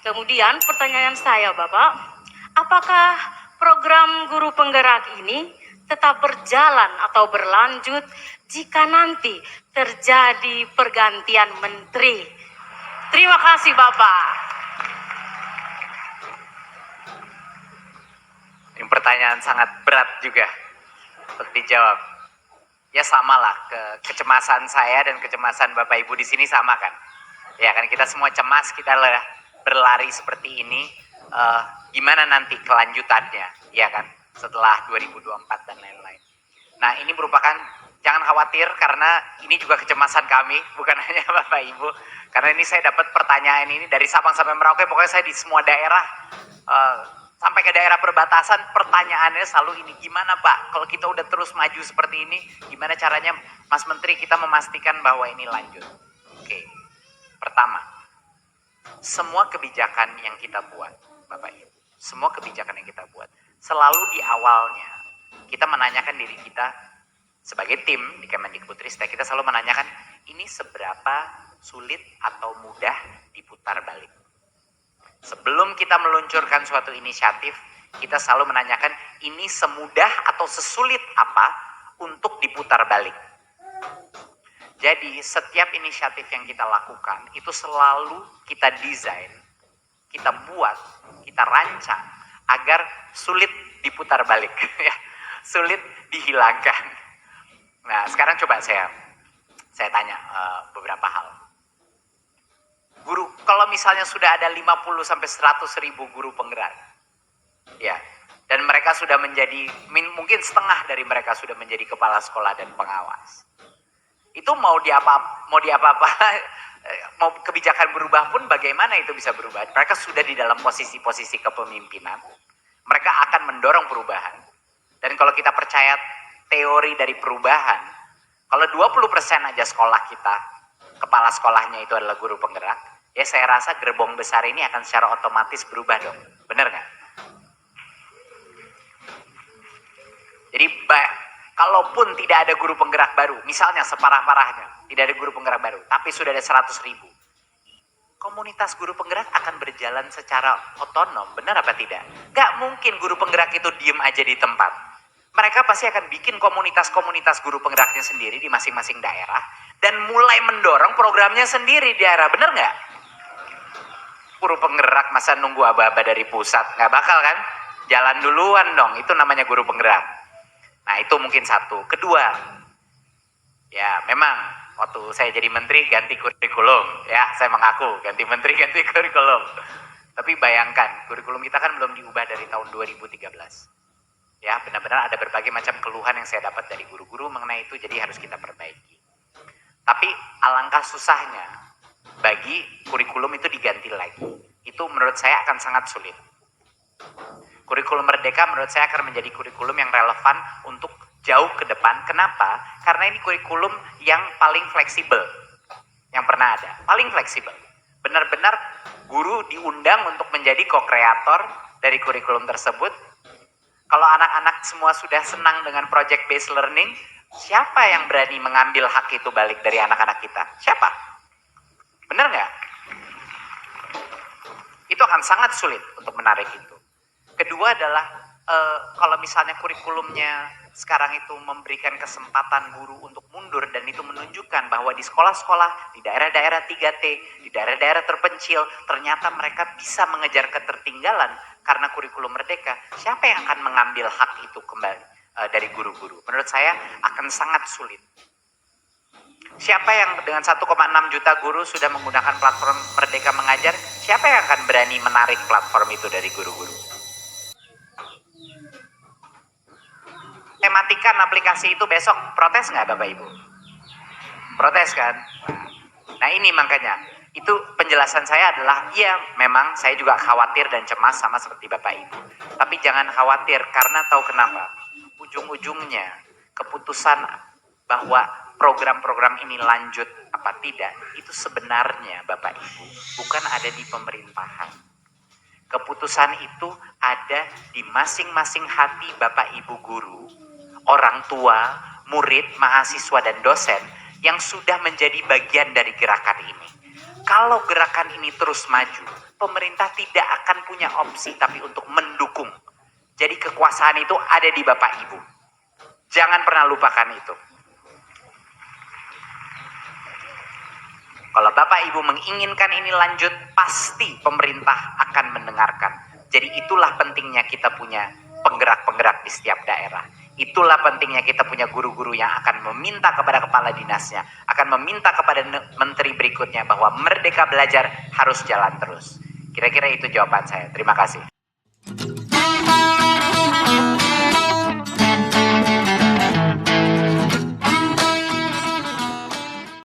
Kemudian pertanyaan saya Bapak, apakah program guru penggerak ini tetap berjalan atau berlanjut jika nanti terjadi pergantian menteri? Terima kasih Bapak. Ini pertanyaan sangat berat juga untuk dijawab. Ya samalah, kecemasan saya dan kecemasan Bapak Ibu di sini sama kan. Ya kan, kita semua cemas, kita berlari seperti ini. Gimana nanti kelanjutannya, ya kan, setelah 2024 dan lain-lain. Nah, ini merupakan, jangan khawatir karena ini juga kecemasan kami, bukan hanya Bapak Ibu. Karena ini saya dapat pertanyaan ini dari Sabang sampai Merauke, pokoknya saya di semua daerah, sampai ke daerah perbatasan, pertanyaannya selalu ini, gimana Pak, kalau kita udah terus maju seperti ini, gimana caranya Mas Menteri kita memastikan bahwa ini lanjut? Oke, pertama, semua kebijakan yang kita buat, Bapak Ibu, semua kebijakan yang kita buat, selalu di awalnya, kita menanyakan diri kita, sebagai tim di Kemendikbudristek, kita selalu menanyakan, ini seberapa sulit atau mudah diputar balik? Sebelum kita meluncurkan suatu inisiatif, kita selalu menanyakan ini semudah atau sesulit apa untuk diputar balik. Jadi setiap inisiatif yang kita lakukan itu selalu kita desain, kita buat, kita rancang agar sulit diputar balik, ya, sulit dihilangkan. Nah sekarang coba saya tanya beberapa hal. Guru, kalau misalnya sudah ada 50 sampai 100 ribu guru penggerak, ya, dan mereka sudah menjadi, mungkin setengah dari mereka sudah menjadi kepala sekolah dan pengawas, itu mau diapa-apa, mau kebijakan berubah pun bagaimana itu bisa berubah? Mereka sudah di dalam posisi-posisi kepemimpinan, mereka akan mendorong perubahan. Dan kalau kita percaya teori dari perubahan, kalau 20% aja sekolah kita, kepala sekolahnya itu adalah guru penggerak, ya saya rasa gerbong besar ini akan secara otomatis berubah dong. Bener nggak? Jadi kalaupun tidak ada guru penggerak baru, misalnya separah-parahnya, tidak ada guru penggerak baru, tapi sudah ada 100 ribu, komunitas guru penggerak akan berjalan secara otonom, benar apa tidak? Nggak mungkin guru penggerak itu diem aja di tempat. Mereka pasti akan bikin komunitas-komunitas guru penggeraknya sendiri di masing-masing daerah, dan mulai mendorong programnya sendiri di daerah, bener nggak? Guru penggerak masa nunggu aba-aba dari pusat? Nggak bakal kan? Jalan duluan dong, itu namanya guru penggerak. Nah itu mungkin satu. Kedua, ya memang waktu saya jadi menteri ganti kurikulum, ya saya mengaku ganti menteri ganti kurikulum. Tapi bayangkan kurikulum kita kan belum diubah dari tahun 2013. Ya benar-benar ada berbagai macam keluhan yang saya dapat dari guru-guru mengenai itu, jadi harus kita perbaiki. Tapi alangkah susahnya bagi kurikulum itu diganti lagi. Itu menurut saya akan sangat sulit. Kurikulum Merdeka menurut saya akan menjadi kurikulum yang relevan untuk jauh ke depan. Kenapa? Karena ini kurikulum yang paling fleksibel yang pernah ada. Paling fleksibel. Benar-benar guru diundang untuk menjadi co-kreator dari kurikulum tersebut. Kalau anak-anak semua sudah senang dengan project based learning, siapa yang berani mengambil hak itu balik dari anak-anak kita? Siapa? Benar nggak? Itu akan sangat sulit untuk menarik itu. Kedua adalah kalau misalnya kurikulumnya sekarang itu memberikan kesempatan guru untuk mundur, dan itu menunjukkan bahwa di sekolah-sekolah, di daerah-daerah 3T, di daerah-daerah terpencil, ternyata mereka bisa mengejar ketertinggalan karena kurikulum Merdeka. Siapa yang akan mengambil hak itu kembali dari guru-guru? Menurut saya akan sangat sulit. Siapa yang dengan 1,6 juta guru sudah menggunakan platform Merdeka Mengajar? Siapa yang akan berani menarik platform itu dari guru-guru? Tematikan aplikasi itu besok, protes nggak Bapak Ibu? Protes kan? Nah ini makanya, itu penjelasan saya adalah, ya memang saya juga khawatir dan cemas sama seperti Bapak Ibu. Tapi jangan khawatir, karena tahu kenapa? Ujung-ujungnya keputusan bahwa program-program ini lanjut apa tidak, itu sebenarnya Bapak Ibu bukan ada di pemerintahan. Keputusan itu ada di masing-masing hati Bapak Ibu guru, orang tua, murid, mahasiswa, dan dosen yang sudah menjadi bagian dari gerakan ini. Kalau gerakan ini terus maju, pemerintah tidak akan punya opsi tapi untuk mendukung. Jadi kekuasaan itu ada di Bapak Ibu. Jangan pernah lupakan itu. Kalau Bapak Ibu menginginkan ini lanjut, pasti pemerintah akan mendengarkan. Jadi itulah pentingnya kita punya penggerak-penggerak di setiap daerah. Itulah pentingnya kita punya guru-guru yang akan meminta kepada kepala dinasnya, akan meminta kepada menteri berikutnya bahwa Merdeka Belajar harus jalan terus. Kira-kira itu jawaban saya. Terima kasih.